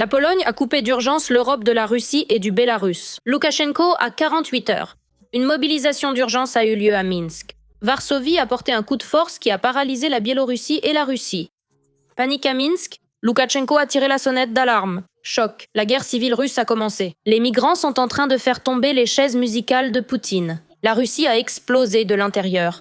La Pologne a coupé d'urgence l'Europe de la Russie et du Bélarus. Loukachenko a 48 heures. Une mobilisation d'urgence a eu lieu à Minsk. Varsovie a porté un coup de force qui a paralysé la Biélorussie et la Russie. Panique à Minsk, Loukachenko a tiré la sonnette d'alarme. Choc, la guerre civile russe a commencé. Les migrants sont en train de faire tomber les chaises musicales de Poutine. La Russie a explosé de l'intérieur.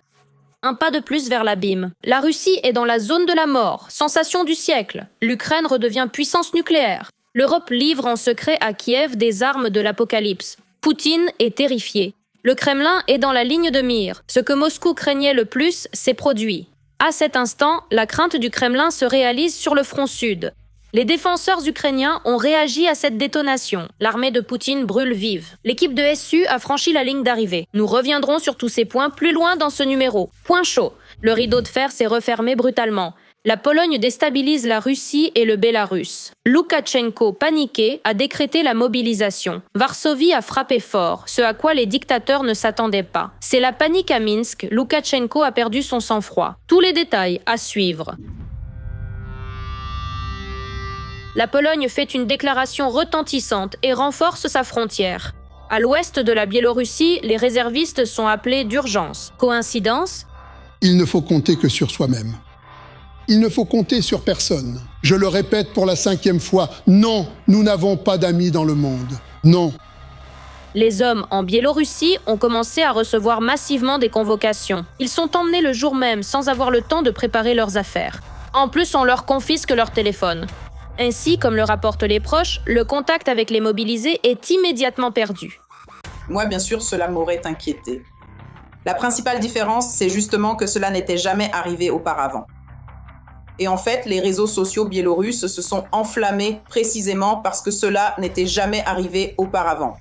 Un pas de plus vers l'abîme. La Russie est dans la zone de la mort, sensation du siècle. L'Ukraine redevient puissance nucléaire. L'Europe livre en secret à Kiev des armes de l'apocalypse. Poutine est terrifié. Le Kremlin est dans la ligne de mire. Ce que Moscou craignait le plus s'est produit. À cet instant, la crainte du Kremlin se réalise sur le front sud. Les défenseurs ukrainiens ont réagi à cette détonation. L'armée de Poutine brûle vive. L'équipe de SU a franchi la ligne d'arrivée. Nous reviendrons sur tous ces points plus loin dans ce numéro. Point chaud. Le rideau de fer s'est refermé brutalement. La Pologne déstabilise la Russie et le Bélarus. Loukachenko, paniqué, a décrété la mobilisation. Varsovie a frappé fort, ce à quoi les dictateurs ne s'attendaient pas. C'est la panique à Minsk. Loukachenko a perdu son sang-froid. Tous les détails à suivre. La Pologne fait une déclaration retentissante et renforce sa frontière. À l'ouest de la Biélorussie, les réservistes sont appelés d'urgence. Coïncidence ? Il ne faut compter que sur soi-même. Il ne faut compter sur personne. Je le répète pour la 5e fois, non, nous n'avons pas d'amis dans le monde. Non. Les hommes en Biélorussie ont commencé à recevoir massivement des convocations. Ils sont emmenés le jour même sans avoir le temps de préparer leurs affaires. En plus, on leur confisque leur téléphone. Ainsi, comme le rapportent les proches, le contact avec les mobilisés est immédiatement perdu. Moi, bien sûr, cela m'aurait inquiété. La principale différence, c'est justement que cela n'était jamais arrivé auparavant. Et en fait, les réseaux sociaux biélorusses se sont enflammés précisément parce que cela n'était jamais arrivé auparavant.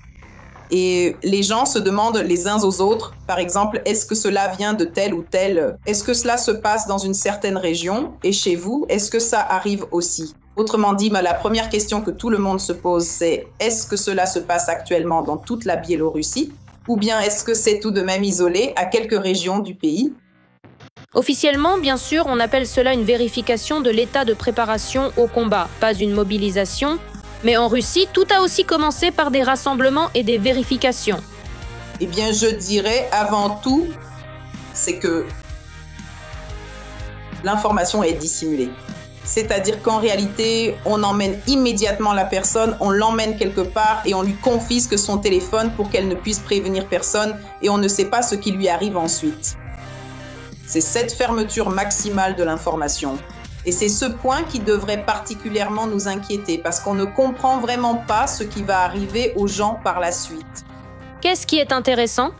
Et les gens se demandent les uns aux autres, par exemple, est-ce que cela vient de tel ou tel? Est-ce que cela se passe dans une certaine région? Et chez vous, est-ce que ça arrive aussi? Autrement dit, la première question que tout le monde se pose, c'est est-ce que cela se passe actuellement dans toute la Biélorussie? Ou bien est-ce que c'est tout de même isolé à quelques régions du pays? Officiellement, bien sûr, on appelle cela une vérification de l'état de préparation au combat, pas une mobilisation. Mais en Russie, tout a aussi commencé par des rassemblements et des vérifications. Eh bien, je dirais avant tout, c'est que l'information est dissimulée. C'est-à-dire qu'en réalité, on emmène immédiatement la personne, on l'emmène quelque part et on lui confisque son téléphone pour qu'elle ne puisse prévenir personne et on ne sait pas ce qui lui arrive ensuite. C'est cette fermeture maximale de l'information. Et c'est ce point qui devrait particulièrement nous inquiéter parce qu'on ne comprend vraiment pas ce qui va arriver aux gens par la suite. Qu'est-ce qui est intéressant ?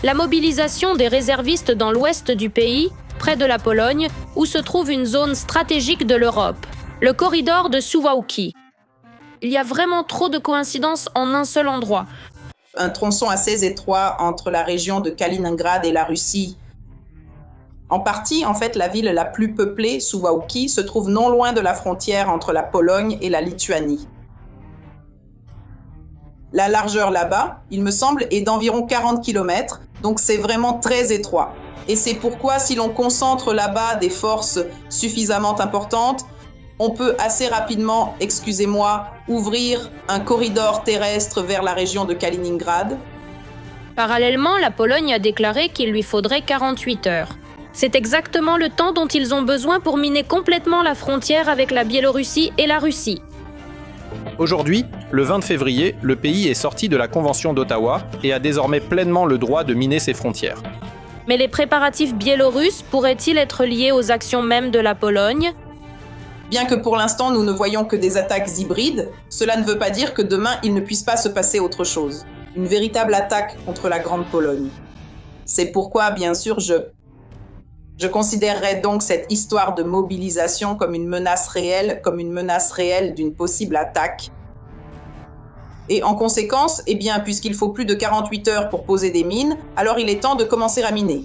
La mobilisation des réservistes dans l'ouest du pays, près de la Pologne, où se trouve une zone stratégique de l'Europe, le corridor de Suwałki. Il y a vraiment trop de coïncidences en un seul endroit. Un tronçon assez étroit entre la région de Kaliningrad et la Russie. En partie, en fait, la ville la plus peuplée, Suwałki, se trouve non loin de la frontière entre la Pologne et la Lituanie. La largeur là-bas, il me semble, est d'environ 40 km, donc c'est vraiment très étroit. Et c'est pourquoi, si l'on concentre là-bas des forces suffisamment importantes, on peut assez rapidement, ouvrir un corridor terrestre vers la région de Kaliningrad. Parallèlement, la Pologne a déclaré qu'il lui faudrait 48 heures. C'est exactement le temps dont ils ont besoin pour miner complètement la frontière avec la Biélorussie et la Russie. Aujourd'hui, le 20 février, le pays est sorti de la Convention d'Ottawa et a désormais pleinement le droit de miner ses frontières. Mais les préparatifs biélorusses pourraient-ils être liés aux actions mêmes de la Pologne ? Bien que pour l'instant nous ne voyons que des attaques hybrides, cela ne veut pas dire que demain il ne puisse pas se passer autre chose. Une véritable attaque contre la Grande Pologne. C'est pourquoi, bien sûr, je considérerais donc cette histoire de mobilisation comme une menace réelle d'une possible attaque. Et en conséquence, puisqu'il faut plus de 48 heures pour poser des mines, alors il est temps de commencer à miner.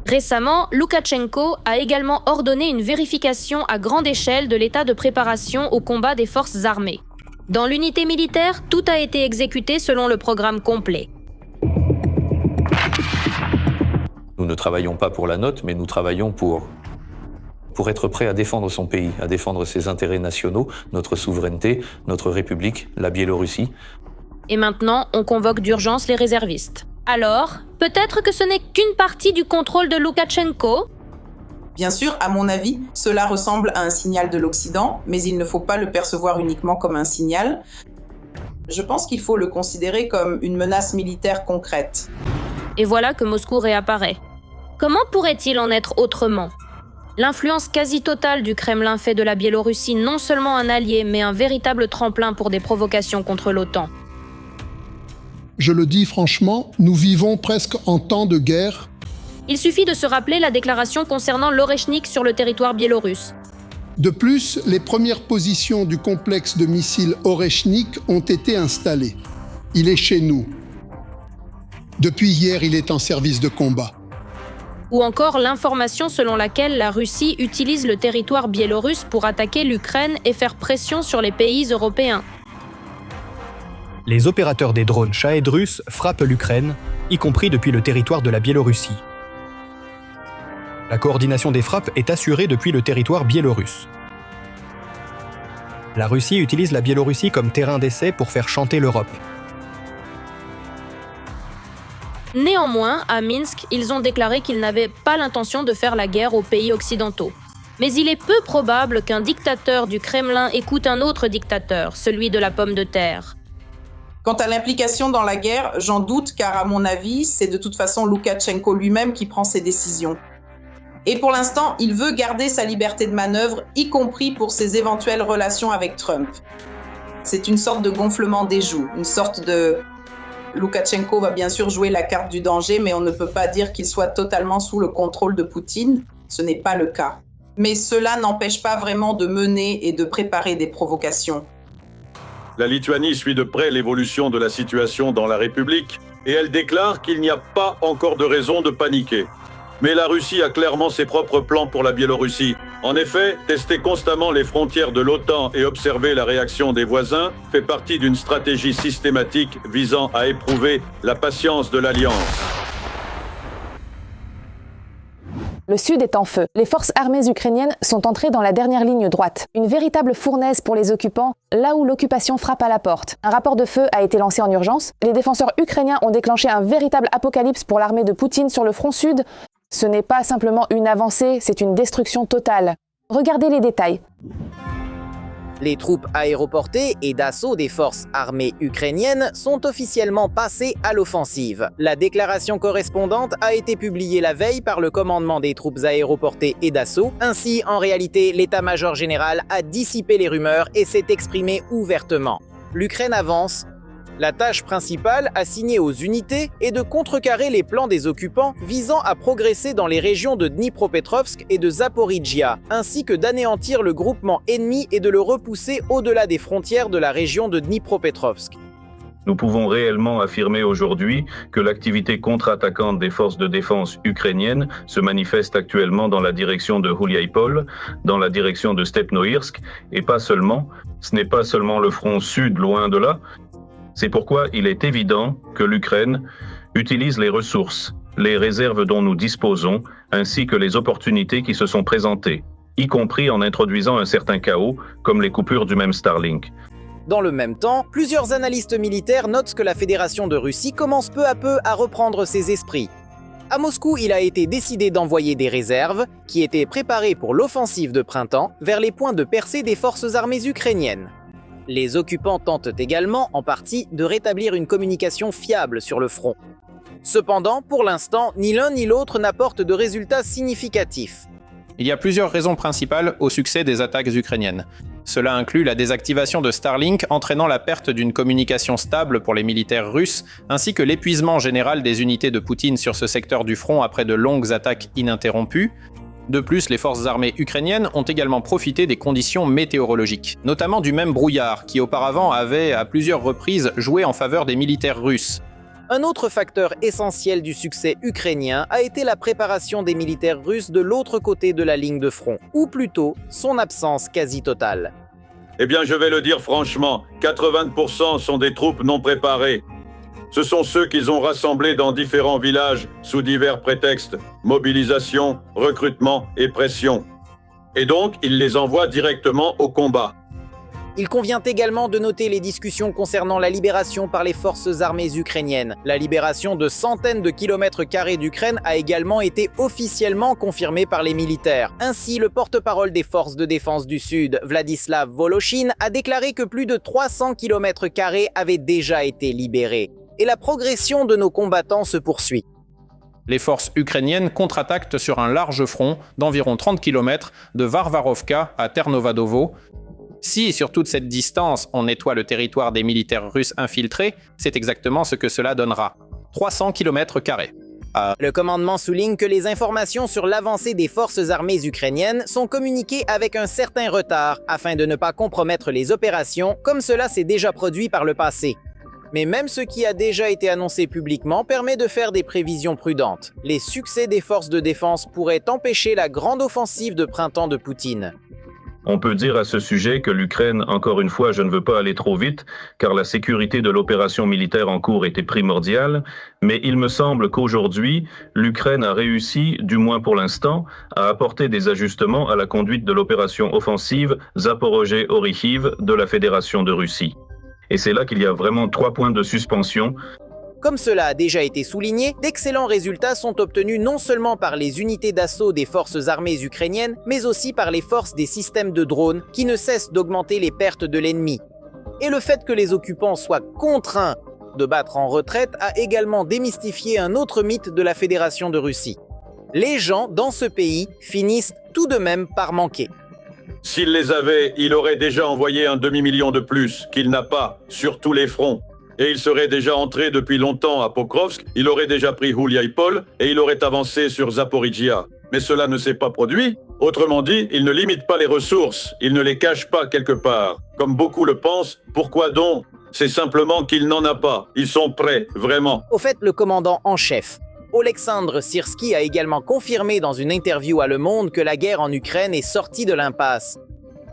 Récemment, Loukachenko a également ordonné une vérification à grande échelle de l'état de préparation au combat des forces armées. Dans l'unité militaire, tout a été exécuté selon le programme complet. Nous ne travaillons pas pour la note, mais nous travaillons pour pour être prêt à défendre son pays, à défendre ses intérêts nationaux, notre souveraineté, notre république, la Biélorussie. Et maintenant, on convoque d'urgence les réservistes. Alors, peut-être que ce n'est qu'une partie du contrôle de Loukachenko ? Bien sûr, à mon avis, cela ressemble à un signal de l'Occident, mais il ne faut pas le percevoir uniquement comme un signal. Je pense qu'il faut le considérer comme une menace militaire concrète. Et voilà que Moscou réapparaît. Comment pourrait-il en être autrement ? L'influence quasi totale du Kremlin fait de la Biélorussie non seulement un allié, mais un véritable tremplin pour des provocations contre l'OTAN. Je le dis franchement, nous vivons presque en temps de guerre. Il suffit de se rappeler la déclaration concernant l'Orechnik sur le territoire biélorusse. De plus, les premières positions du complexe de missiles Orechnik ont été installées. Il est chez nous. Depuis hier, il est en service de combat. Ou encore l'information selon laquelle la Russie utilise le territoire biélorusse pour attaquer l'Ukraine et faire pression sur les pays européens. Les opérateurs des drones Shahed russes frappent l'Ukraine, y compris depuis le territoire de la Biélorussie. La coordination des frappes est assurée depuis le territoire biélorusse. La Russie utilise la Biélorussie comme terrain d'essai pour faire chanter l'Europe. Néanmoins, à Minsk, ils ont déclaré qu'ils n'avaient pas l'intention de faire la guerre aux pays occidentaux. Mais il est peu probable qu'un dictateur du Kremlin écoute un autre dictateur, celui de la pomme de terre. Quant à l'implication dans la guerre, j'en doute car à mon avis, c'est de toute façon Loukachenko lui-même qui prend ses décisions. Et pour l'instant, il veut garder sa liberté de manœuvre, y compris pour ses éventuelles relations avec Trump. C'est une sorte de gonflement des joues, une sorte de... Loukachenko va bien sûr jouer la carte du danger, mais on ne peut pas dire qu'il soit totalement sous le contrôle de Poutine. Ce n'est pas le cas. Mais cela n'empêche pas vraiment de mener et de préparer des provocations. La Lituanie suit de près l'évolution de la situation dans la République et elle déclare qu'il n'y a pas encore de raison de paniquer. Mais la Russie a clairement ses propres plans pour la Biélorussie. En effet, tester constamment les frontières de l'OTAN et observer la réaction des voisins fait partie d'une stratégie systématique visant à éprouver la patience de l'Alliance. Le sud est en feu. Les forces armées ukrainiennes sont entrées dans la dernière ligne droite. Une véritable fournaise pour les occupants, là où l'occupation frappe à la porte. Un rapport de feu a été lancé en urgence. Les défenseurs ukrainiens ont déclenché un véritable apocalypse pour l'armée de Poutine sur le front sud. Ce n'est pas simplement une avancée, c'est une destruction totale. Regardez les détails. Les troupes aéroportées et d'assaut des forces armées ukrainiennes sont officiellement passées à l'offensive. La déclaration correspondante a été publiée la veille par le commandement des troupes aéroportées et d'assaut. Ainsi, en réalité, l'état-major général a dissipé les rumeurs et s'est exprimé ouvertement. L'Ukraine avance. La tâche principale assignée aux unités est de contrecarrer les plans des occupants visant à progresser dans les régions de Dnipropetrovsk et de Zaporijia, ainsi que d'anéantir le groupement ennemi et de le repousser au-delà des frontières de la région de Dnipropetrovsk. Nous pouvons réellement affirmer aujourd'hui que l'activité contre-attaquante des forces de défense ukrainiennes se manifeste actuellement dans la direction de Huliaïpol, dans la direction de Stepnoïrsk, et pas seulement. Ce n'est pas seulement le front sud, loin de là. C'est pourquoi il est évident que l'Ukraine utilise les ressources, les réserves dont nous disposons, ainsi que les opportunités qui se sont présentées, y compris en introduisant un certain chaos, comme les coupures du même Starlink. Dans le même temps, plusieurs analystes militaires notent que la Fédération de Russie commence peu à peu à reprendre ses esprits. À Moscou, il a été décidé d'envoyer des réserves, qui étaient préparées pour l'offensive de printemps, vers les points de percée des forces armées ukrainiennes. Les occupants tentent également, en partie, de rétablir une communication fiable sur le front. Cependant, pour l'instant, ni l'un ni l'autre n'apportent de résultats significatifs. Il y a plusieurs raisons principales au succès des attaques ukrainiennes. Cela inclut la désactivation de Starlink entraînant la perte d'une communication stable pour les militaires russes, ainsi que l'épuisement général des unités de Poutine sur ce secteur du front après de longues attaques ininterrompues. De plus, les forces armées ukrainiennes ont également profité des conditions météorologiques, notamment du même brouillard qui auparavant avait à plusieurs reprises joué en faveur des militaires russes. Un autre facteur essentiel du succès ukrainien a été la préparation des militaires russes de l'autre côté de la ligne de front, ou plutôt son absence quasi totale. Eh bien, je vais le dire franchement, 80% sont des troupes non préparées. Ce sont ceux qu'ils ont rassemblés dans différents villages sous divers prétextes, mobilisation, recrutement et pression. et donc il les envoie directement au combat. Il convient également de noter les discussions concernant la libération par les forces armées ukrainiennes. La libération de centaines de kilomètres carrés d'Ukraine a également été officiellement confirmée par les militaires. Ainsi, le porte-parole des forces de défense du Sud, Vladislav Voloshin, a déclaré que plus de 300 kilomètres carrés avaient déjà été libérés. Et la progression de nos combattants se poursuit. Les forces ukrainiennes contre-attaquent sur un large front d'environ 30 km de Varvarovka à Ternovadovo. Si, sur toute cette distance, on nettoie le territoire des militaires russes infiltrés, c'est exactement ce que cela donnera. 300 km². Le commandement souligne que les informations sur l'avancée des forces armées ukrainiennes sont communiquées avec un certain retard afin de ne pas compromettre les opérations comme cela s'est déjà produit par le passé. Mais même ce qui a déjà été annoncé publiquement permet de faire des prévisions prudentes. Les succès des forces de défense pourraient empêcher la grande offensive de printemps de Poutine. On peut dire à ce sujet que l'Ukraine, encore une fois, je ne veux pas aller trop vite, car la sécurité de l'opération militaire en cours était primordiale, mais il me semble qu'aujourd'hui, l'Ukraine a réussi, du moins pour l'instant, à apporter des ajustements à la conduite de l'opération offensive Zaporozhye-Orikhiv de la Fédération de Russie. Et c'est là qu'il y a vraiment 3 points de suspension. Comme cela a déjà été souligné, d'excellents résultats sont obtenus non seulement par les unités d'assaut des forces armées ukrainiennes, mais aussi par les forces des systèmes de drones qui ne cessent d'augmenter les pertes de l'ennemi. Et le fait que les occupants soient contraints de battre en retraite a également démystifié un autre mythe de la Fédération de Russie. Les gens dans ce pays finissent tout de même par manquer. S'il les avait, il aurait déjà envoyé un demi-million de plus, qu'il n'a pas, sur tous les fronts. Et il serait déjà entré depuis longtemps à Pokrovsk, il aurait déjà pris Huliaïpol et il aurait avancé sur Zaporizhia. Mais cela ne s'est pas produit. Autrement dit, il ne limite pas les ressources, il ne les cache pas quelque part. Comme beaucoup le pensent, pourquoi donc? C'est simplement qu'il n'en a pas. Ils sont prêts, vraiment. Au fait, le commandant en chef, Oleksandr Syrski, a également confirmé dans une interview à Le Monde que la guerre en Ukraine est sortie de l'impasse.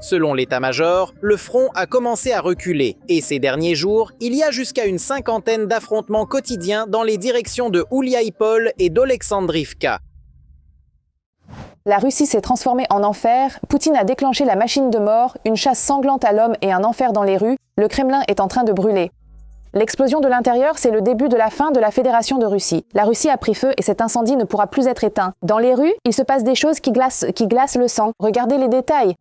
Selon l'état-major, le front a commencé à reculer et ces derniers jours, il y a jusqu'à une 50aine d'affrontements quotidiens dans les directions de Huliaïpol et d'Oleksandrivka. La Russie s'est transformée en enfer, Poutine a déclenché la machine de mort, une chasse sanglante à l'homme et un enfer dans les rues, le Kremlin est en train de brûler. L'explosion de l'intérieur, c'est le début de la fin de la Fédération de Russie. La Russie a pris feu et cet incendie ne pourra plus être éteint. Dans les rues, il se passe des choses qui glacent le sang. Regardez les détails.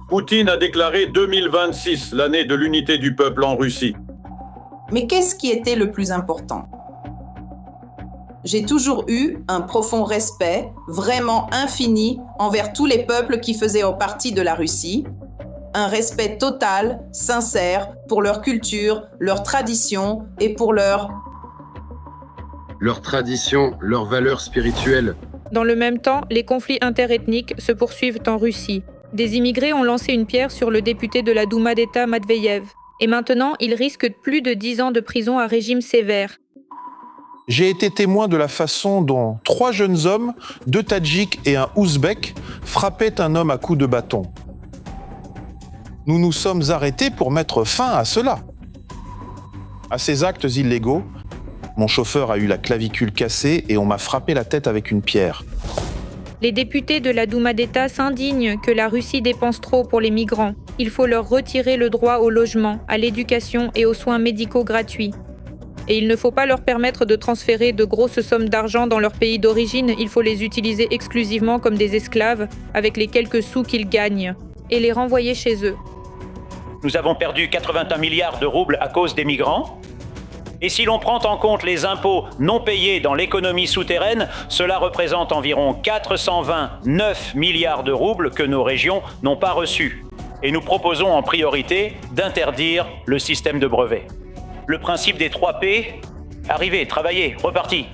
Poutine a déclaré 2026, l'année de l'unité du peuple en Russie. Mais qu'est-ce qui était le plus important? J'ai toujours eu un profond respect, vraiment infini, envers tous les peuples qui faisaient partie de la Russie. Un respect total, sincère, pour leur culture, leurs traditions et pour leurs traditions, leurs valeurs spirituelles. Dans le même temps, les conflits interethniques se poursuivent en Russie. Des immigrés ont lancé une pierre sur le député de la Douma d'État Matveyev. Et maintenant, il risque plus de 10 ans de prison à régime sévère. J'ai été témoin de la façon dont 3 jeunes hommes, 2 Tadjiks et un Ouzbek, frappaient un homme à coups de bâton. Nous nous sommes arrêtés pour mettre fin à cela. À ces actes illégaux, mon chauffeur a eu la clavicule cassée et on m'a frappé la tête avec une pierre. Les députés de la Douma d'État s'indignent que la Russie dépense trop pour les migrants. Il faut leur retirer le droit au logement, à l'éducation et aux soins médicaux gratuits. Et il ne faut pas leur permettre de transférer de grosses sommes d'argent dans leur pays d'origine, il faut les utiliser exclusivement comme des esclaves, avec les quelques sous qu'ils gagnent, et les renvoyer chez eux. Nous avons perdu 81 milliards de roubles à cause des migrants. Et si l'on prend en compte les impôts non payés dans l'économie souterraine, cela représente environ 429 milliards de roubles que nos régions n'ont pas reçus. Et nous proposons en priorité d'interdire le système de brevets. Le principe des 3 P, arrivez, travaillez, reparti.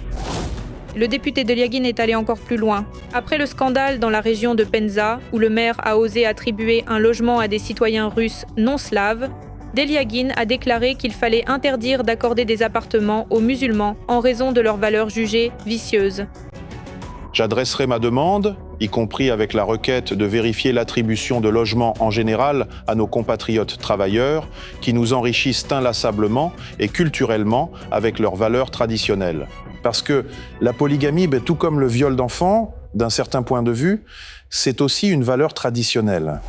Le député Deliagin est allé encore plus loin. Après le scandale dans la région de Penza, où le maire a osé attribuer un logement à des citoyens russes non slaves, Deliagin a déclaré qu'il fallait interdire d'accorder des appartements aux musulmans en raison de leurs valeurs jugées vicieuses. J'adresserai ma demande, y compris avec la requête de vérifier l'attribution de logements en général à nos compatriotes travailleurs qui nous enrichissent inlassablement et culturellement avec leurs valeurs traditionnelles. Parce que la polygamie, tout comme le viol d'enfants, d'un certain point de vue, c'est aussi une valeur traditionnelle.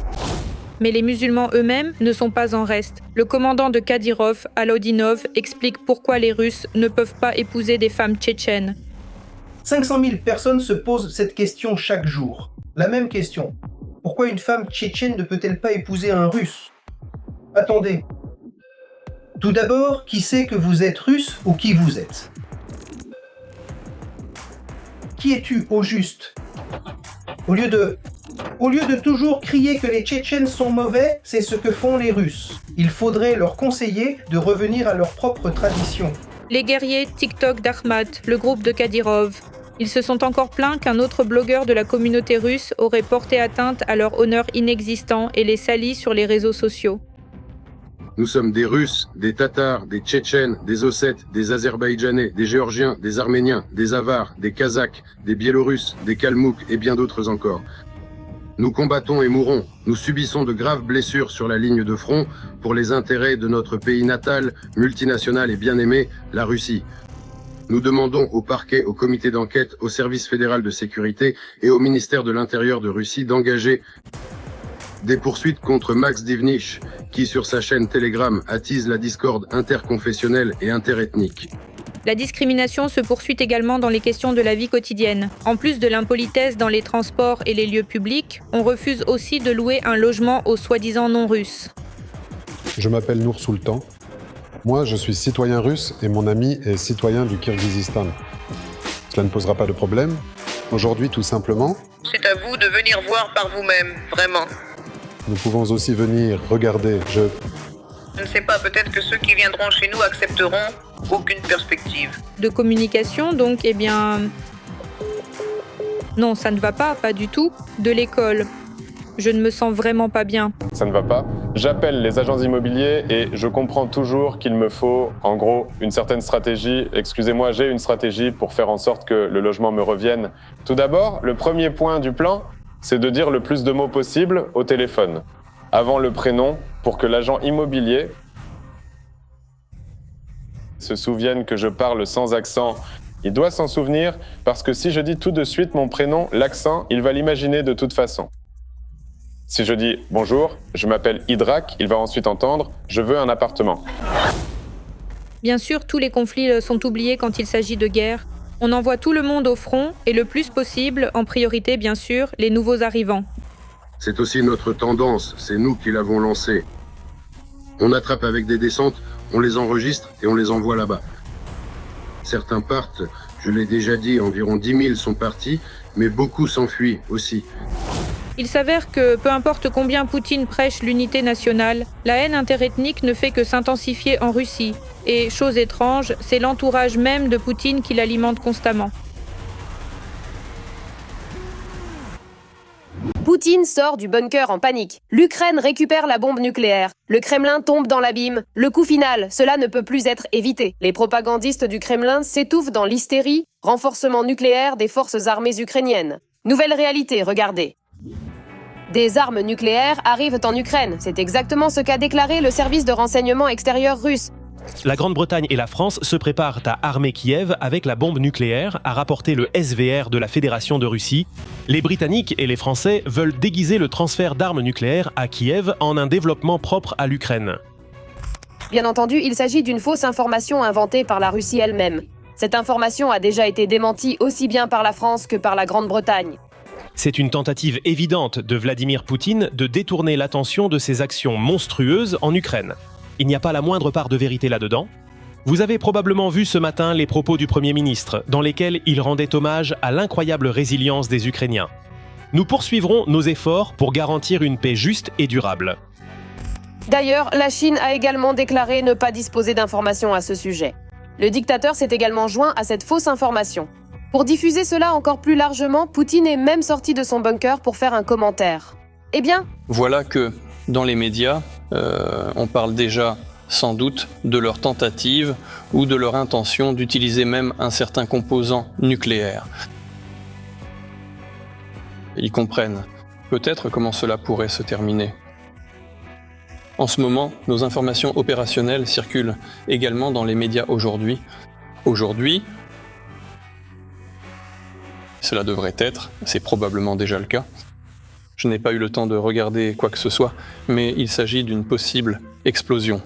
Mais les musulmans eux-mêmes ne sont pas en reste. Le commandant de Kadyrov, Alodinov, explique pourquoi les Russes ne peuvent pas épouser des femmes tchétchènes. 500 000 personnes se posent cette question chaque jour. La même question. Pourquoi une femme tchétchène ne peut-elle pas épouser un Russe? Attendez. Tout d'abord, qui sait que vous êtes russe ou qui vous êtes? Qui es-tu au juste? Au lieu de toujours crier que les Tchétchènes sont mauvais, c'est ce que font les Russes. Il faudrait leur conseiller de revenir à leur propre tradition. Les guerriers TikTok d'Ahmad, le groupe de Kadyrov. Ils se sont encore plaints qu'un autre blogueur de la communauté russe aurait porté atteinte à leur honneur inexistant et les sali sur les réseaux sociaux. Nous sommes des Russes, des Tatars, des Tchétchènes, des Ossètes, des Azerbaïdjanais, des Géorgiens, des Arméniens, des Avars, des Kazakhs, des Biélorusses, des Kalmouks et bien d'autres encore. Nous combattons et mourons, nous subissons de graves blessures sur la ligne de front pour les intérêts de notre pays natal, multinational et bien-aimé, la Russie. Nous demandons au parquet, au comité d'enquête, au service fédéral de sécurité et au ministère de l'Intérieur de Russie d'engager des poursuites contre Max Divnich, qui sur sa chaîne Telegram attise la discorde interconfessionnelle et interethnique. La discrimination se poursuit également dans les questions de la vie quotidienne. En plus de l'impolitesse dans les transports et les lieux publics, on refuse aussi de louer un logement aux soi-disant non-russes. Je m'appelle Nour Sultan. Moi, je suis citoyen russe et mon ami est citoyen du Kirghizistan. Cela ne posera pas de problème. Aujourd'hui, tout simplement, c'est à vous de venir voir par vous-même, vraiment. Nous pouvons aussi venir regarder. Je ne sais pas, peut-être que ceux qui viendront chez nous accepteront aucune perspective. De communication, donc, eh bien... Non, ça ne va pas du tout. De l'école. Je ne me sens vraiment pas bien. Ça ne va pas. J'appelle les agents immobiliers et je comprends toujours qu'il me faut, en gros, une certaine stratégie. Excusez-moi, j'ai une stratégie pour faire en sorte que le logement me revienne. Tout d'abord, le premier point du plan, c'est de dire le plus de mots possible au téléphone, avant le prénom, pour que l'agent immobilier se souvienne que je parle sans accent. Il doit s'en souvenir, parce que si je dis tout de suite mon prénom, l'accent, il va l'imaginer de toute façon. Si je dis « Bonjour, je m'appelle Idrak », il va ensuite entendre « Je veux un appartement ». Bien sûr, tous les conflits sont oubliés quand il s'agit de guerre. On envoie tout le monde au front, et le plus possible, en priorité bien sûr, les nouveaux arrivants. C'est aussi notre tendance, c'est nous qui l'avons lancée. On attrape avec des descentes, on les enregistre et on les envoie là-bas. Certains partent, je l'ai déjà dit, environ 10 000 sont partis, mais beaucoup s'enfuient aussi. Il s'avère que, peu importe combien Poutine prêche l'unité nationale, la haine interethnique ne fait que s'intensifier en Russie. Et, chose étrange, c'est l'entourage même de Poutine qui l'alimente constamment. Poutine sort du bunker en panique. L'Ukraine récupère la bombe nucléaire. Le Kremlin tombe dans l'abîme. Le coup final, cela ne peut plus être évité. Les propagandistes du Kremlin s'étouffent dans l'hystérie. Renforcement nucléaire des forces armées ukrainiennes. Nouvelle réalité, regardez. Des armes nucléaires arrivent en Ukraine. C'est exactement ce qu'a déclaré le service de renseignement extérieur russe. La Grande-Bretagne et la France se préparent à armer Kiev avec la bombe nucléaire, a rapporté le SVR de la Fédération de Russie. Les Britanniques et les Français veulent déguiser le transfert d'armes nucléaires à Kiev en un développement propre à l'Ukraine. Bien entendu, il s'agit d'une fausse information inventée par la Russie elle-même. Cette information a déjà été démentie aussi bien par la France que par la Grande-Bretagne. C'est une tentative évidente de Vladimir Poutine de détourner l'attention de ses actions monstrueuses en Ukraine. Il n'y a pas la moindre part de vérité là-dedans. Vous avez probablement vu ce matin les propos du Premier ministre, dans lesquels il rendait hommage à l'incroyable résilience des Ukrainiens. Nous poursuivrons nos efforts pour garantir une paix juste et durable. D'ailleurs, la Chine a également déclaré ne pas disposer d'informations à ce sujet. Le dictateur s'est également joint à cette fausse information. Pour diffuser cela encore plus largement, Poutine est même sorti de son bunker pour faire un commentaire. Eh bien, voilà que, dans les médias, on parle déjà sans doute de leur tentative ou de leur intention d'utiliser même un certain composant nucléaire. Ils comprennent peut-être comment cela pourrait se terminer. En ce moment, nos informations opérationnelles circulent également dans les médias aujourd'hui. Aujourd'hui, Cela devrait être, c'est probablement déjà le cas. Je n'ai pas eu le temps de regarder quoi que ce soit, mais il s'agit d'une possible explosion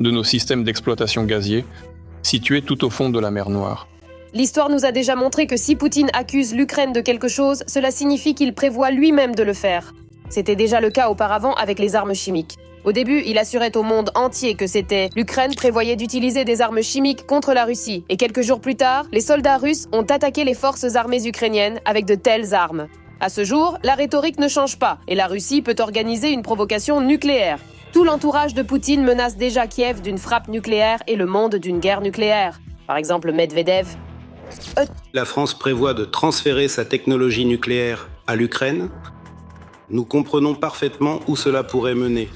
de nos systèmes d'exploitation gaziers, situés tout au fond de la mer Noire. L'histoire nous a déjà montré que si Poutine accuse l'Ukraine de quelque chose, cela signifie qu'il prévoit lui-même de le faire. C'était déjà le cas auparavant avec les armes chimiques. Au début, il assurait au monde entier que l'Ukraine prévoyait d'utiliser des armes chimiques contre la Russie. Et quelques jours plus tard, les soldats russes ont attaqué les forces armées ukrainiennes avec de telles armes. À ce jour, la rhétorique ne change pas et la Russie peut organiser une provocation nucléaire. Tout l'entourage de Poutine menace déjà Kiev d'une frappe nucléaire et le monde d'une guerre nucléaire. Par exemple, Medvedev. La France prévoit de transférer sa technologie nucléaire à l'Ukraine. Nous comprenons parfaitement où cela pourrait mener.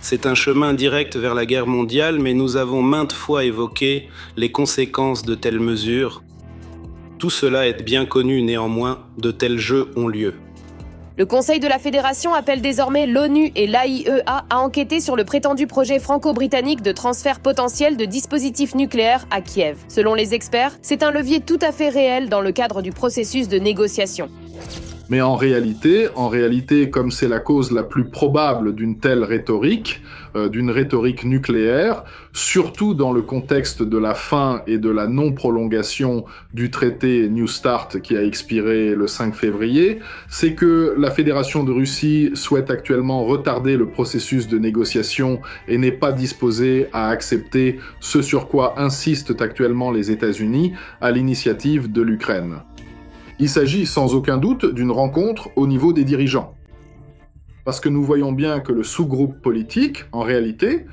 C'est un chemin direct vers la guerre mondiale, mais nous avons maintes fois évoqué les conséquences de telles mesures. Tout cela est bien connu néanmoins, de tels jeux ont lieu. Le Conseil de la Fédération appelle désormais l'ONU et l'AIEA à enquêter sur le prétendu projet franco-britannique de transfert potentiel de dispositifs nucléaires à Kiev. Selon les experts, c'est un levier tout à fait réel dans le cadre du processus de négociation. Mais en réalité, comme c'est la cause la plus probable d'une telle rhétorique, d'une rhétorique nucléaire, surtout dans le contexte de la fin et de la non-prolongation du traité New Start qui a expiré le 5 février, c'est que la Fédération de Russie souhaite actuellement retarder le processus de négociation et n'est pas disposée à accepter ce sur quoi insistent actuellement les États-Unis à l'initiative de l'Ukraine. Il s'agit sans aucun doute d'une rencontre au niveau des dirigeants. Parce que nous voyons bien que le sous-groupe politique, en réalité,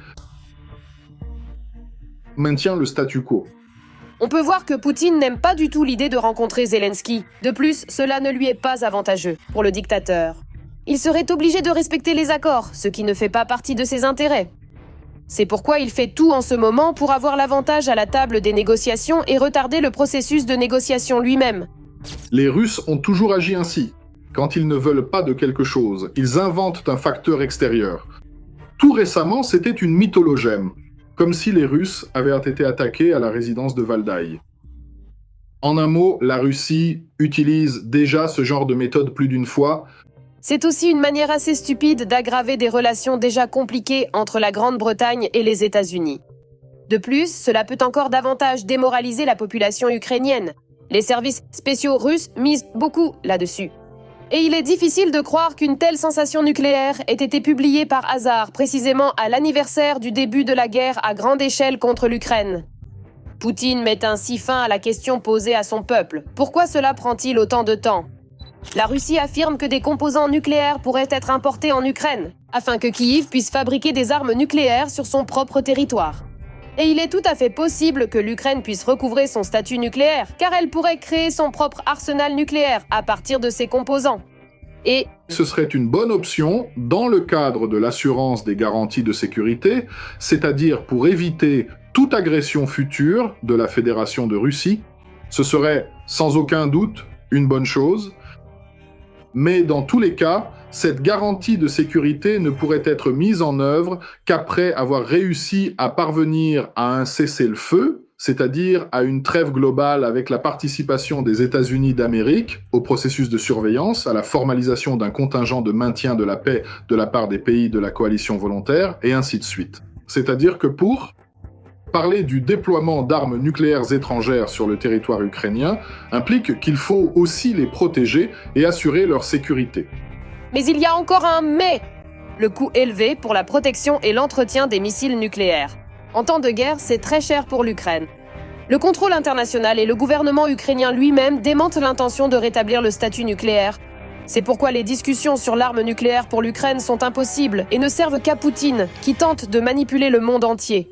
maintient le statu quo. On peut voir que Poutine n'aime pas du tout l'idée de rencontrer Zelensky. De plus, cela ne lui est pas avantageux pour le dictateur. Il serait obligé de respecter les accords, ce qui ne fait pas partie de ses intérêts. C'est pourquoi il fait tout en ce moment pour avoir l'avantage à la table des négociations et retarder le processus de négociation lui-même. Les Russes ont toujours agi ainsi. Quand ils ne veulent pas de quelque chose, ils inventent un facteur extérieur. Tout récemment, c'était une mythologème, comme si les Russes avaient été attaqués à la résidence de Valdaï. En un mot, la Russie utilise déjà ce genre de méthode plus d'une fois. C'est aussi une manière assez stupide d'aggraver des relations déjà compliquées entre la Grande-Bretagne et les États-Unis. De plus, cela peut encore davantage démoraliser la population ukrainienne. Les services spéciaux russes misent beaucoup là-dessus. Et il est difficile de croire qu'une telle sensation nucléaire ait été publiée par hasard, précisément à l'anniversaire du début de la guerre à grande échelle contre l'Ukraine. Poutine met ainsi fin à la question posée à son peuple. Pourquoi cela prend-il autant de temps ? La Russie affirme que des composants nucléaires pourraient être importés en Ukraine, afin que Kiev puisse fabriquer des armes nucléaires sur son propre territoire. Et il est tout à fait possible que l'Ukraine puisse recouvrer son statut nucléaire, car elle pourrait créer son propre arsenal nucléaire à partir de ses composants. Et ce serait une bonne option dans le cadre de l'assurance des garanties de sécurité, c'est-à-dire pour éviter toute agression future de la Fédération de Russie. Ce serait sans aucun doute une bonne chose, mais dans tous les cas, cette garantie de sécurité ne pourrait être mise en œuvre qu'après avoir réussi à parvenir à un cessez-le-feu, c'est-à-dire à une trêve globale avec la participation des États-Unis d'Amérique au processus de surveillance, à la formalisation d'un contingent de maintien de la paix de la part des pays de la coalition volontaire, et ainsi de suite. C'est-à-dire que pour parler du déploiement d'armes nucléaires étrangères sur le territoire ukrainien implique qu'il faut aussi les protéger et assurer leur sécurité. Mais il y a encore un « mais ». Le coût élevé pour la protection et l'entretien des missiles nucléaires. En temps de guerre, c'est très cher pour l'Ukraine. Le contrôle international et le gouvernement ukrainien lui-même démentent l'intention de rétablir le statut nucléaire. C'est pourquoi les discussions sur l'arme nucléaire pour l'Ukraine sont impossibles et ne servent qu'à Poutine, qui tente de manipuler le monde entier.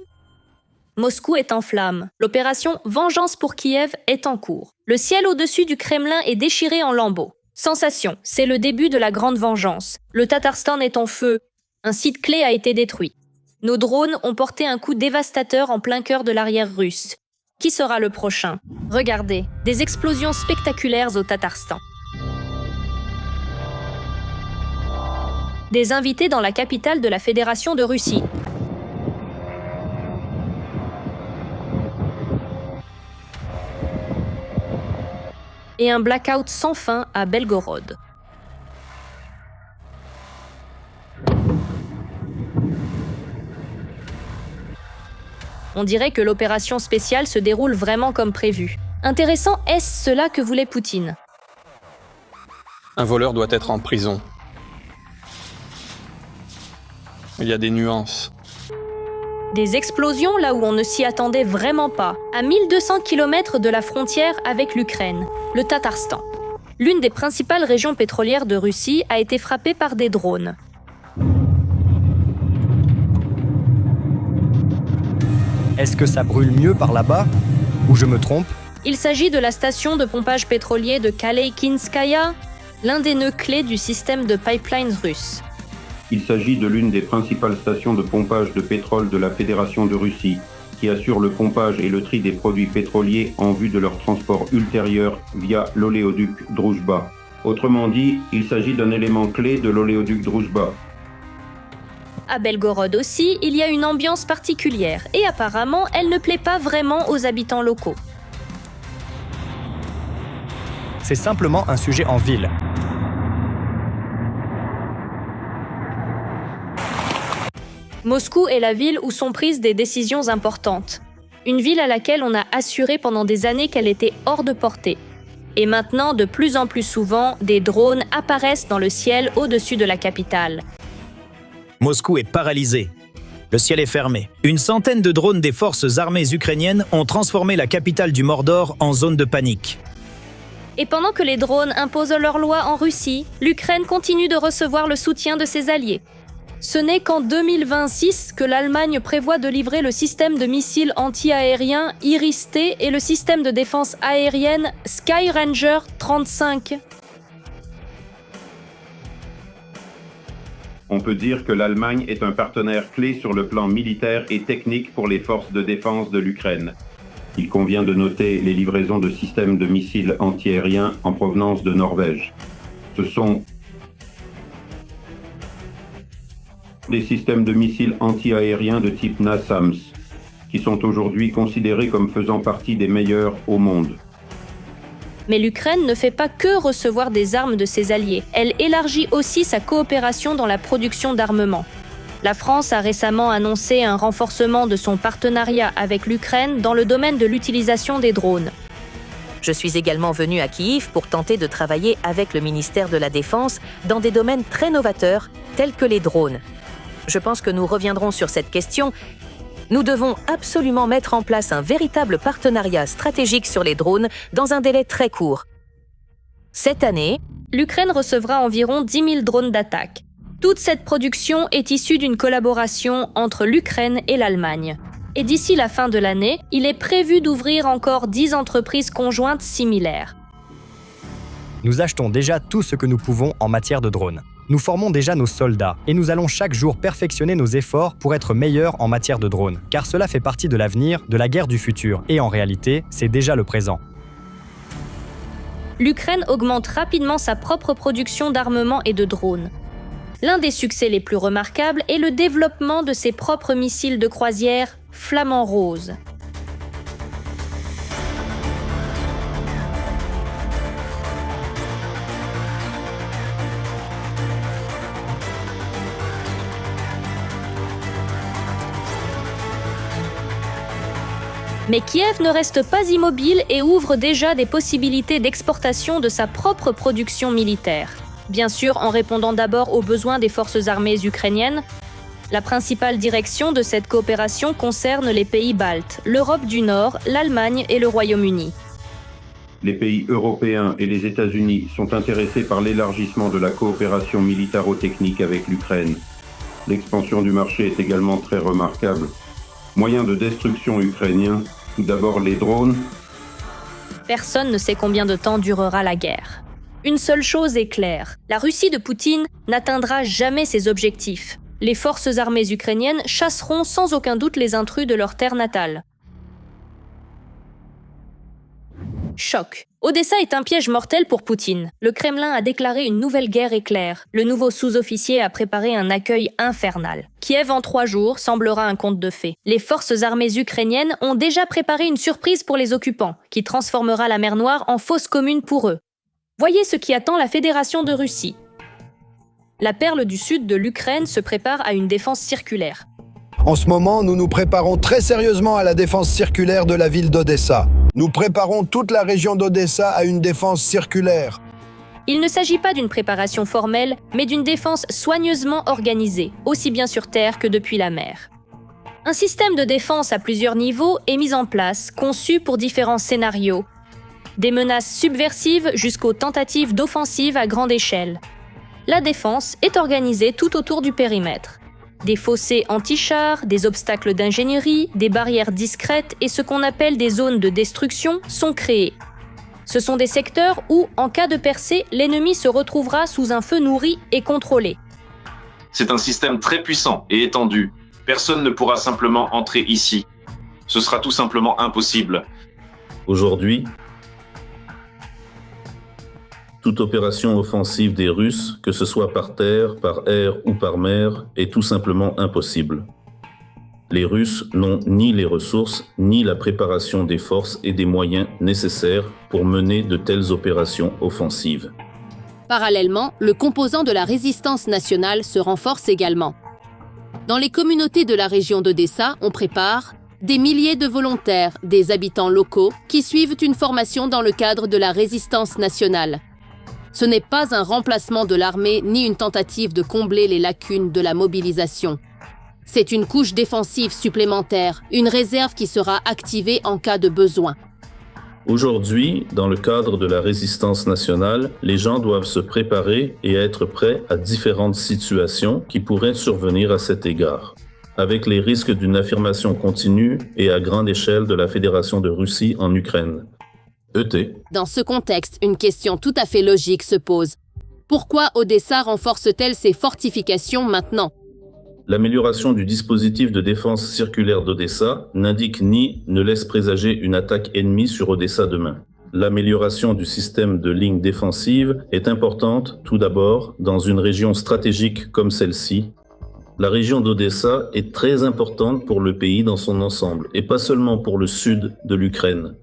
Moscou est en flammes. L'opération Vengeance pour Kiev est en cours. Le ciel au-dessus du Kremlin est déchiré en lambeaux. Sensation, c'est le début de la grande vengeance. Le Tatarstan est en feu. Un site clé a été détruit. Nos drones ont porté un coup dévastateur en plein cœur de l'arrière russe. Qui sera le prochain ? Regardez, des explosions spectaculaires au Tatarstan. Des invités dans la capitale de la Fédération de Russie. et un blackout sans fin à Belgorod. On dirait que l'opération spéciale se déroule vraiment comme prévu. Intéressant, est-ce cela que voulait Poutine ? Un voleur doit être en prison. Il y a des nuances. Des explosions là où on ne s'y attendait vraiment pas, à 1200 km de la frontière avec l'Ukraine, le Tatarstan. L'une des principales régions pétrolières de Russie a été frappée par des drones. Est-ce que ça brûle mieux par là-bas? Ou je me trompe? Il s'agit de la station de pompage pétrolier de Kaleïkinskaya, l'un des nœuds clés du système de pipelines russe. Il s'agit de l'une des principales stations de pompage de pétrole de la Fédération de Russie, qui assure le pompage et le tri des produits pétroliers en vue de leur transport ultérieur via l'oléoduc Droujba. Autrement dit, il s'agit d'un élément clé de l'oléoduc Droujba. À Belgorod aussi, il y a une ambiance particulière et apparemment, elle ne plaît pas vraiment aux habitants locaux. C'est simplement un sujet en ville. Moscou est la ville où sont prises des décisions importantes. Une ville à laquelle on a assuré pendant des années qu'elle était hors de portée. Et maintenant, de plus en plus souvent, des drones apparaissent dans le ciel au-dessus de la capitale. Moscou est paralysé. Le ciel est fermé. Une centaine de drones des forces armées ukrainiennes ont transformé la capitale du Mordor en zone de panique. Et pendant que les drones imposent leurs lois en Russie, l'Ukraine continue de recevoir le soutien de ses alliés. Ce n'est qu'en 2026 que l'Allemagne prévoit de livrer le système de missiles anti-aériens Iris-T et le système de défense aérienne Skyranger 35. On peut dire que l'Allemagne est un partenaire clé sur le plan militaire et technique pour les forces de défense de l'Ukraine. Il convient de noter les livraisons de systèmes de missiles antiaériens en provenance de Norvège. Ce sont des systèmes de missiles anti-aériens de type NASAMS, qui sont aujourd'hui considérés comme faisant partie des meilleurs au monde. Mais l'Ukraine ne fait pas que recevoir des armes de ses alliés, elle élargit aussi sa coopération dans la production d'armement. La France a récemment annoncé un renforcement de son partenariat avec l'Ukraine dans le domaine de l'utilisation des drones. Je suis également venu à Kiev pour tenter de travailler avec le ministère de la Défense dans des domaines très novateurs, tels que les drones. Je pense que nous reviendrons sur cette question. Nous devons absolument mettre en place un véritable partenariat stratégique sur les drones dans un délai très court. Cette année, l'Ukraine recevra environ 10 000 drones d'attaque. Toute cette production est issue d'une collaboration entre l'Ukraine et l'Allemagne. Et d'ici la fin de l'année, il est prévu d'ouvrir encore 10 entreprises conjointes similaires. Nous achetons déjà tout ce que nous pouvons en matière de drones. Nous formons déjà nos soldats et nous allons chaque jour perfectionner nos efforts pour être meilleurs en matière de drones, car cela fait partie de l'avenir, de la guerre du futur, et en réalité, c'est déjà le présent. L'Ukraine augmente rapidement sa propre production d'armement et de drones. L'un des succès les plus remarquables est le développement de ses propres missiles de croisière Flamand Rose. Mais Kiev ne reste pas immobile et ouvre déjà des possibilités d'exportation de sa propre production militaire. Bien sûr, en répondant d'abord aux besoins des forces armées ukrainiennes. La principale direction de cette coopération concerne les pays baltes, l'Europe du Nord, l'Allemagne et le Royaume-Uni. Les pays européens et les États-Unis sont intéressés par l'élargissement de la coopération militaro-technique avec l'Ukraine. L'expansion du marché est également très remarquable. Moyens de destruction ukrainiens, tout d'abord les drones. Personne ne sait combien de temps durera la guerre. Une seule chose est claire, la Russie de Poutine n'atteindra jamais ses objectifs. Les forces armées ukrainiennes chasseront sans aucun doute les intrus de leur terre natale. Choc. Odessa est un piège mortel pour Poutine. Le Kremlin a déclaré une nouvelle guerre éclair. Le nouveau sous-officier a préparé un accueil infernal. Kiev en 3 jours semblera un conte de fées. Les forces armées ukrainiennes ont déjà préparé une surprise pour les occupants, qui transformera la mer Noire en fosse commune pour eux. Voyez ce qui attend la Fédération de Russie. La perle du sud de l'Ukraine se prépare à une défense circulaire. En ce moment, nous nous préparons très sérieusement à la défense circulaire de la ville d'Odessa. Nous préparons toute la région d'Odessa à une défense circulaire. Il ne s'agit pas d'une préparation formelle, mais d'une défense soigneusement organisée, aussi bien sur terre que depuis la mer. Un système de défense à plusieurs niveaux est mis en place, conçu pour différents scénarios. Des menaces subversives jusqu'aux tentatives d'offensive à grande échelle. La défense est organisée tout autour du périmètre. Des fossés anti-chars, des obstacles d'ingénierie, des barrières discrètes et ce qu'on appelle des zones de destruction sont créés. Ce sont des secteurs où, en cas de percée, l'ennemi se retrouvera sous un feu nourri et contrôlé. C'est un système très puissant et étendu. Personne ne pourra simplement entrer ici. Ce sera tout simplement impossible. Aujourd'hui, toute opération offensive des Russes, que ce soit par terre, par air ou par mer, est tout simplement impossible. Les Russes n'ont ni les ressources, ni la préparation des forces et des moyens nécessaires pour mener de telles opérations offensives. Parallèlement, le composant de la résistance nationale se renforce également. Dans les communautés de la région d'Odessa, on prépare des milliers de volontaires, des habitants locaux, qui suivent une formation dans le cadre de la résistance nationale. Ce n'est pas un remplacement de l'armée ni une tentative de combler les lacunes de la mobilisation. C'est une couche défensive supplémentaire, une réserve qui sera activée en cas de besoin. Aujourd'hui, dans le cadre de la résistance nationale, les gens doivent se préparer et être prêts à différentes situations qui pourraient survenir à cet égard, avec les risques d'une affirmation continue et à grande échelle de la Fédération de Russie en Ukraine. ET. Dans ce contexte, une question tout à fait logique se pose. Pourquoi Odessa renforce-t-elle ses fortifications maintenant ? L'amélioration du dispositif de défense circulaire d'Odessa n'indique ni ne laisse présager une attaque ennemie sur Odessa demain. L'amélioration du système de lignes défensives est importante, tout d'abord, dans une région stratégique comme celle-ci. La région d'Odessa est très importante pour le pays dans son ensemble, et pas seulement pour le sud de l'Ukraine.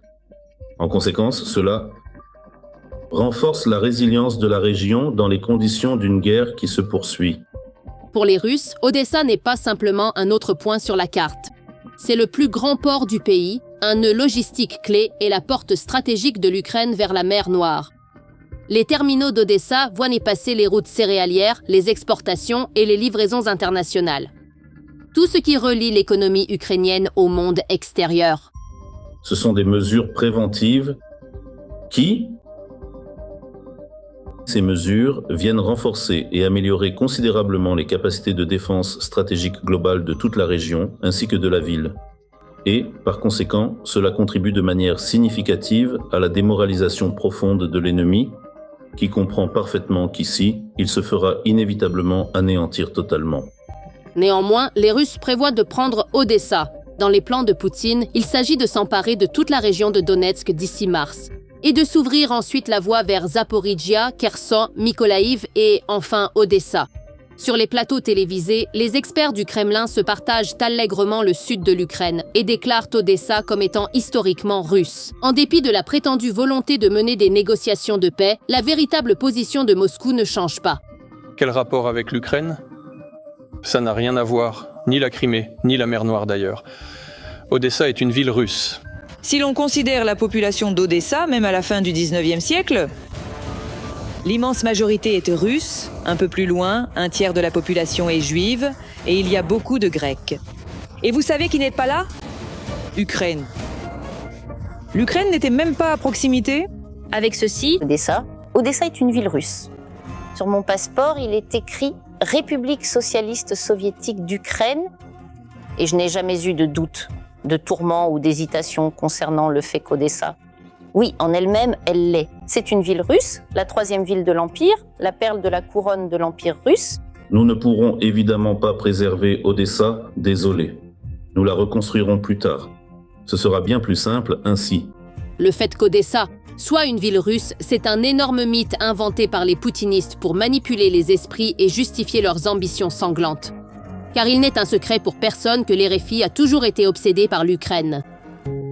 En conséquence, cela renforce la résilience de la région dans les conditions d'une guerre qui se poursuit. Pour les Russes, Odessa n'est pas simplement un autre point sur la carte. C'est le plus grand port du pays, un nœud logistique clé et la porte stratégique de l'Ukraine vers la mer Noire. Les terminaux d'Odessa voient y passer les routes céréalières, les exportations et les livraisons internationales. Tout ce qui relie l'économie ukrainienne au monde extérieur. Ce sont des mesures préventives Ces mesures viennent renforcer et améliorer considérablement les capacités de défense stratégique globale de toute la région ainsi que de la ville. Et, par conséquent, cela contribue de manière significative à la démoralisation profonde de l'ennemi, qui comprend parfaitement qu'ici, il se fera inévitablement anéantir totalement. Néanmoins, les Russes prévoient de prendre Odessa. Dans les plans de Poutine, il s'agit de s'emparer de toute la région de Donetsk d'ici mars, et de s'ouvrir ensuite la voie vers Zaporijia, Kherson, Mykolaïv et enfin Odessa. Sur les plateaux télévisés, les experts du Kremlin se partagent allègrement le sud de l'Ukraine et déclarent Odessa comme étant historiquement russe. En dépit de la prétendue volonté de mener des négociations de paix, la véritable position de Moscou ne change pas. Quel rapport avec l'Ukraine ? Ça n'a rien à voir, ni la Crimée, ni la mer Noire d'ailleurs. Odessa est une ville russe. Si l'on considère la population d'Odessa, même à la fin du 19e siècle, l'immense majorité est russe, un peu plus loin, un tiers de la population est juive, et il y a beaucoup de Grecs. Et vous savez qui n'est pas là ? Ukraine. L'Ukraine n'était même pas à proximité ? Avec ceci, Odessa est une ville russe. Sur mon passeport, il est écrit « République socialiste soviétique d'Ukraine » et je n'ai jamais eu de doute, de tourment ou d'hésitation concernant le fait qu'Odessa, oui, en elle-même, elle l'est. C'est une ville russe, la 3e ville de l'Empire, la perle de la couronne de l'Empire russe. Nous ne pourrons évidemment pas préserver Odessa, désolé. Nous la reconstruirons plus tard. Ce sera bien plus simple ainsi. Le fait qu'Odessa soit une ville russe, c'est un énorme mythe inventé par les poutinistes pour manipuler les esprits et justifier leurs ambitions sanglantes. Car il n'est un secret pour personne que l'RFI a toujours été obsédé par l'Ukraine.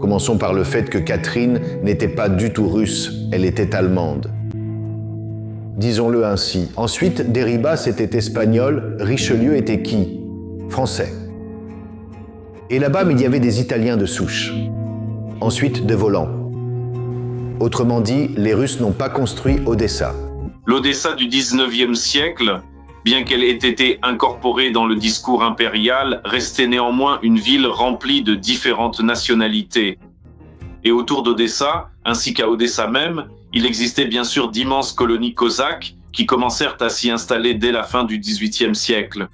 Commençons par le fait que Catherine n'était pas du tout russe, elle était allemande. Disons-le ainsi. Ensuite, Derribas était espagnol, Richelieu était qui? Français. Et là-bas, il y avait des Italiens de souche. Ensuite, des volants. Autrement dit, les Russes n'ont pas construit Odessa. L'Odessa du 19e siècle, bien qu'elle ait été incorporée dans le discours impérial, restait néanmoins une ville remplie de différentes nationalités. Et autour d'Odessa, ainsi qu'à Odessa même, il existait bien sûr d'immenses colonies cosaques qui commencèrent à s'y installer dès la fin du XVIIIe siècle.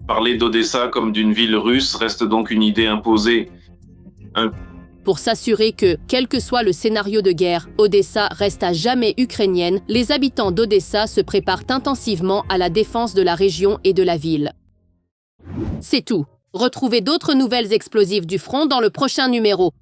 Parler d'Odessa comme d'une ville russe reste donc une idée imposée. Pour s'assurer que, quel que soit le scénario de guerre, Odessa reste à jamais ukrainienne, les habitants d'Odessa se préparent intensivement à la défense de la région et de la ville. C'est tout. Retrouvez d'autres nouvelles explosives du front dans le prochain numéro.